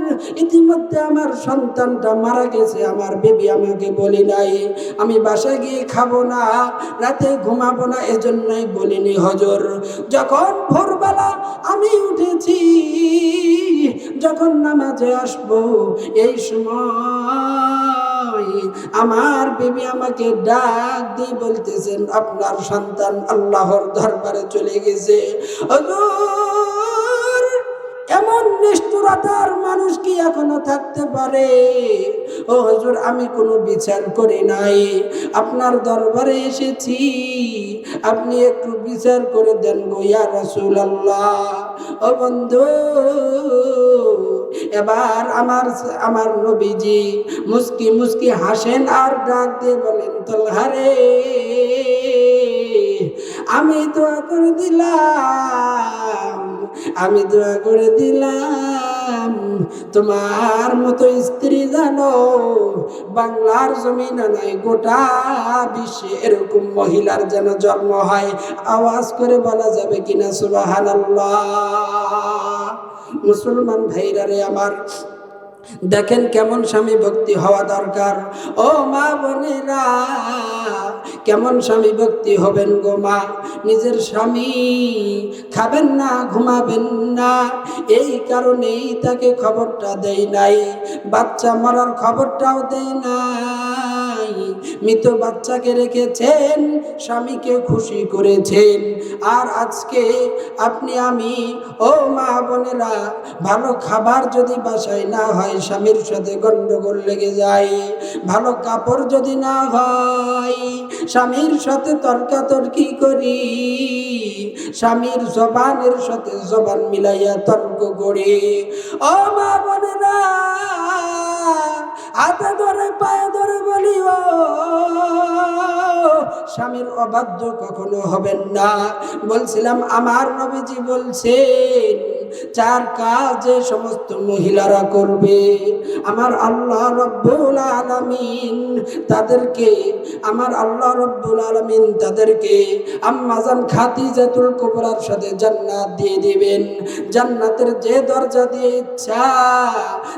ইতিমধ্যে আমার সন্তানটা মারা গেছে, আমার বেবি আমাকে বলি নাই। আমি বাসায় গিয়ে খাবো না, রাতে ঘুমাবো না, এজন্যই বলিনি হুজুর। যখন ভোরবেলা আমি উঠেছি, যখন নামাজে আসবো, এই সময় আমার বিবি আমাকে ডাক দিয়ে বলতেছেন আপনার সন্তান আল্লাহর দরবারে চলে গেছে। হুজুর, এমন নিষ্ঠুরতার মানুষ কি এখনো থাকতে পারে? ও হুজুর, আমি কোনো বিচার করি নাই, আপনার দরবারে এসেছি, আপনি একটু বিচার করে দেন গো ইয়া রাসূলুল্লাহ। ও বন্ধু, এবার আমার নবীজি মুস্কি মুস্কি হাসেন আর ডাক দিয়ে বলেন, তলহা রে, আমি দোয়া করে দিলাম, আমি দোয়া করে দিলাম তোমার মতো স্ত্রী জানো বাংলার জমিনে নাই, গোটা বিশ্বে এরকম মহিলার যেন জন্ম হয়। আওয়াজ করে বলা যাবে কিনা সুবহানাল্লাহ? মুসলমান ভাইরা রে আমার, দেখেন কেমন স্বামী ভক্তি হওয়া দরকার। ও মা বোনেরা, কেমন স্বামী ভক্তি হবেন গো মা। নিজের স্বামী খাবেন না, ঘুমাবেন না, এই কারণেই তাকে খবরটা দেয় নাই, বাচ্চা মরার খবরটাও দেয় নাই। মৃত বাচ্চাকে রেখেছেন, স্বামীকে খুশি করেছেন। আর আজকে আপনি আমি, ও মা বোনেরা, ভালো খাবার যদি বাসায় না হয় স্বামীর সাথে গন্ডগোল লেগে যায়। ভালো কাপড় যদি না হয় স্বামীর সাথে তর্কাতর্কি করি, স্বামীর জবানের সাথে জবান মিলাইয়া তর্ক করি। ও মা বোনেরা, হাতে ধরে পায়ে ধরে বলি, ও স্বামীর অবাধ্য কখনো হবেন না। বলছিলাম আমার নবীজি বলছেন 4 কাজ যে সমস্ত মহিলারা করবে, আমার আল্লাহ রব্বুল আলামিন তাদেরকে, আমার আল্লাহ রব্বুল আলামিন তাদেরকে আম্মাজান খাদিজাতুল কুবরার সাথে জান্নাত দিয়ে দিবেন। জান্নাতের যে দরজা দিয়ে ইচ্ছা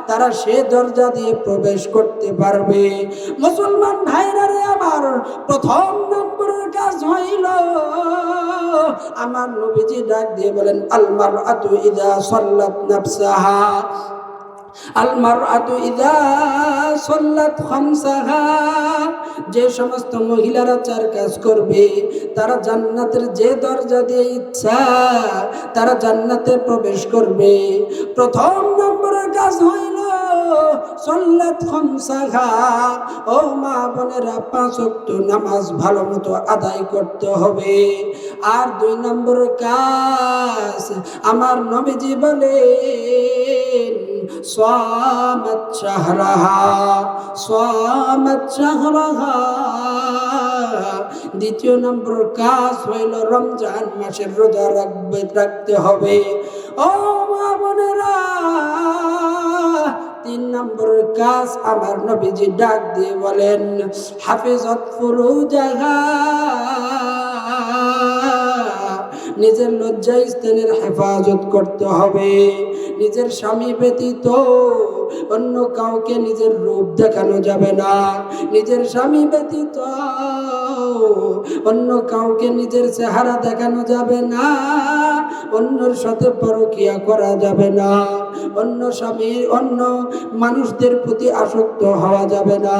তারা সে দরজা দিয়ে প্রবেশ করতে পারবে। মুসলমান ভাইরা রে আমার, প্রথম নম্বরের কাজ হইল, আমার নবীজি ডাক দিয়ে বলেন, আল মারআতু ইযা সাল্লাত নাফসাহা, আল মারআতু ইযা সাল্লাত খামসাহা। যে সমস্ত মহিলারা 4 কাজ করবে তারা জান্নাতের যে দরজা দিয়ে ইচ্ছা তারা জান্নাতে প্রবেশ করবে। প্রথম নম্বরের কাজ হইল সাল্লাত খামসাহা। ও মা বোনেরা, 5 ওয়াক্ত নামাজ ভালো মতো আদায় করতে হবে। আর 2 নম্বরের কাজ আমার নবীজি বলেন, সামাত শাহরাহা, সামাত শাহরাহা। দ্বিতীয় নম্বর কাজ হইল রমজান মাসের রোজা রাখতে হবে। ও মা বোনেরা, 3 নম্বরের কাজ আমার নবীজি ডাক দিয়ে বলেন, হাফিজাত ফুরুজাহা। নিজের লজ্জা স্থানের হেফাজত করতে হবে। নিজের স্বামী ব্যতীত অন্য কাউকে নিজের রূপ দেখানো যাবে না। নিজের স্বামী ব্যতীত অন্য কাউকে নিজের চেহারা দেখানো যাবে না। অন্যর সাথে পরকীয়া করা যাবে না। অন্য স্বামীর, অন্য মানুষদের প্রতি আসক্ত হওয়া যাবে না।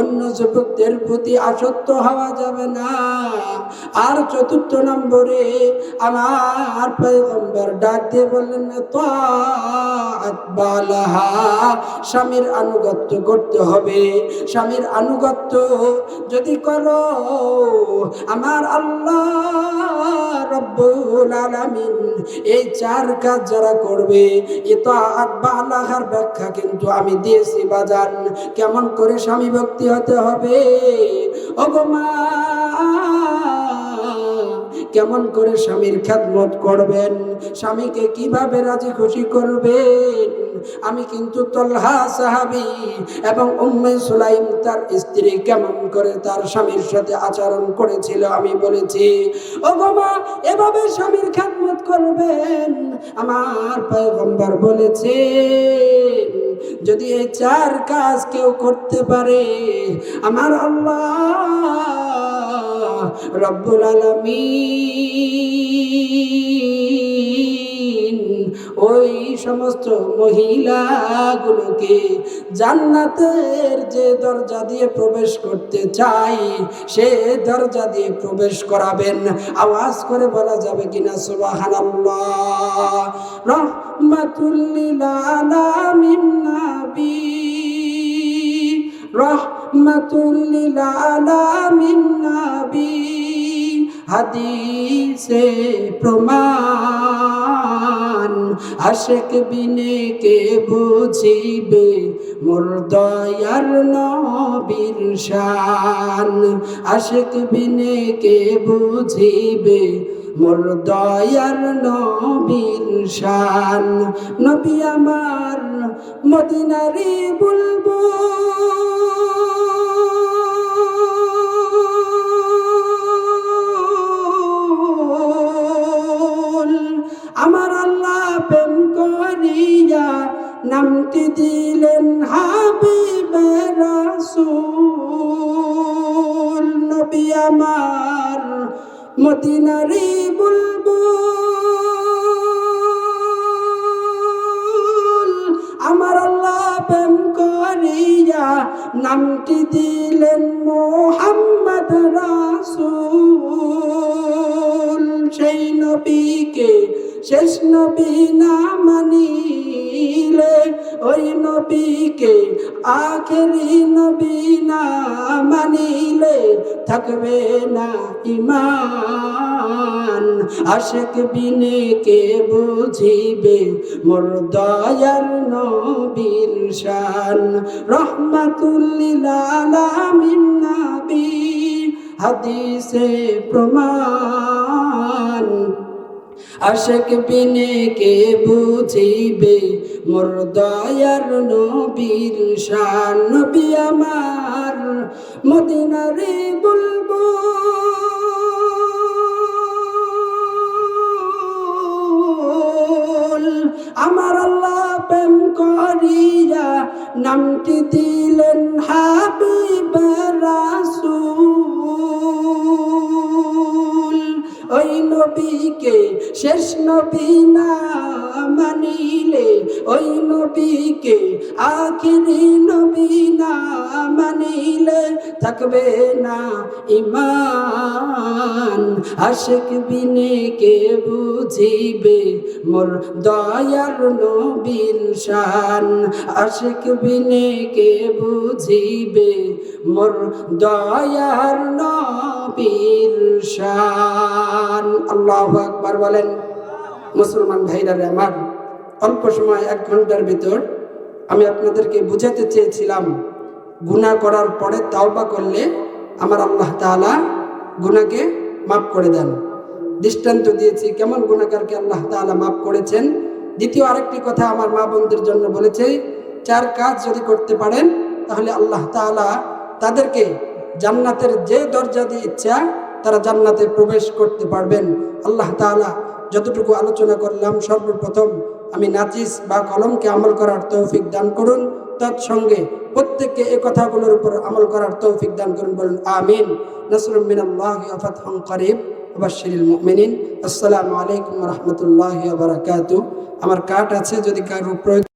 অন্য যুবকদের প্রতি আসক্ত হওয়া যাবে না। আর 4 নম্বরে আমার পয়গম্বর ডাক দিয়ে বললেন, তাআত বালাহা। স্বামীর আনুগত্য করতে হবে। স্বামীর আনুগত্য যদি করো, আমার আল্লাহ রব্বুল আলামিন এই 4 কাজ যারা করবে, তাআত বালাহার ব্যাখ্যা কিন্তু আমি দিয়েছি বাজান। কেমন করে স্বামী ভক্তি হতে হবে ওগো মা, কেমন করে স্বামীর খেদমত করবেন, স্বামীকে কিভাবে রাজি খুশি করবেন। আমি কিন্তু তলহা সাহাবী এবং উম্মে সুলাইম তার স্ত্রী কেমন করে তার স্বামীর সাথে আচরণ করেছিল আমি বলেছি। ওগো মা, এভাবে স্বামীর খেদমত করবেন। আমার পয়গম্বর বলেছেন, যদি এই 4 কাজ কেউ করতে পারে, আমার আল্লাহ রব্বুল আলামিন ওই সমস্ত মহিলাগুলোকে জান্নাতের যে দরজা দিয়ে প্রবেশ করতে চাই সে দরজা দিয়ে প্রবেশ করাবেন। আওয়াজ করে বলা যাবে কিনা সুবহানাল্লাহ? রাহমাতুল লিল আলামিন নবী, রাহমাতুল লিল আলামিন নবী, হাদিসে প্রমাণ। আশিক বিনে কে বুঝিবে মোর দয়ার নবীর শান। আশিক বিনে কে বুঝিবে মোর দয়ার নবীর শান। নবী আমার মদিনারি বুলবুল, আমার আল্লাহ প্রেম করিয়া নামটি দিলেন হাবিবে রাসূল। নবী আমার মদিনারি বুলবুল, আমার আল্লাহ প্রেম করিয়া নামটি দিলেন মুহাম্মদ রাসূল। সেই নবীকে শেষ নবী না মানিলে, ওই নবীকে আখেরি নবী না মানিলে থাকবে না ঈমান। আশিক বিনে কে বুঝিবে মোর দয়ার নবীর শান। রহমাতুল লিল আলামিন নবী হাদিসে প্রমাণ। আশিক বিনে কে বুঝিবে মোর দয়ার নবীর শান। নবী আমার মদিনারি বুলবুল, আমার আল্লাহ প্রেম করিয়া নামটি দিলেন হাবিবে রাসূল। ওই নবীকে শেষ নবী না মানিলে, ওই নবীকে আখিরি নবী না মানিলে থাকবে না ঈমান। আশিক বিনে কে বুঝিবে মোর দয়ার নবীর শান। আশিক বিনে কে বুঝিবে মোর দয়ার নবীর শান। আল্লাহু আকবার বলেন। মুসলমান ভাইরা আমার, অল্প সময় 1 ঘন্টার ভিতর আমি আপনাদেরকে বুঝাতে চেয়েছিলাম গুনাহ করার পরে তাওবা করলে আমার আল্লাহ তাআলা গুনাহকে মাফ করে দেন। দৃষ্টান্ত দিয়েছি কেমন গুনাহগারকে আল্লাহ তাআলা মাফ করেছেন। দ্বিতীয় আরেকটি কথা আমার মা বোনদের জন্য বলেছে, 4 কাজ যদি করতে পারেন তাহলে আল্লাহ তাআলা তাদেরকে জান্নাতের যে দরজা দিয়ে ইচ্ছা তারা জান্নাতে প্রবেশ করতে পারবেন। আল্লাহ তাআলা যতটুকু আলোচনা করলাম, সর্বপ্রথম আমি নাচিস বা কলমকে আমল করার তৌফিক দান করুন, তৎসঙ্গে প্রত্যেককে এই কথাগুলোর উপর আমল করার তৌফিক দান করুন। বলুন আমিন। নাসরুম মিনাল্লাহি ওয়া ফাতহুন করিব ওয়া বাশশিরিল মুমিনিন। আসসালামু আলাইকুম ওয়া রাহমাতুল্লাহি ওয়া বারাকাতুহু। আমার কার্ড আছে, যদি কারো প্রয়োজন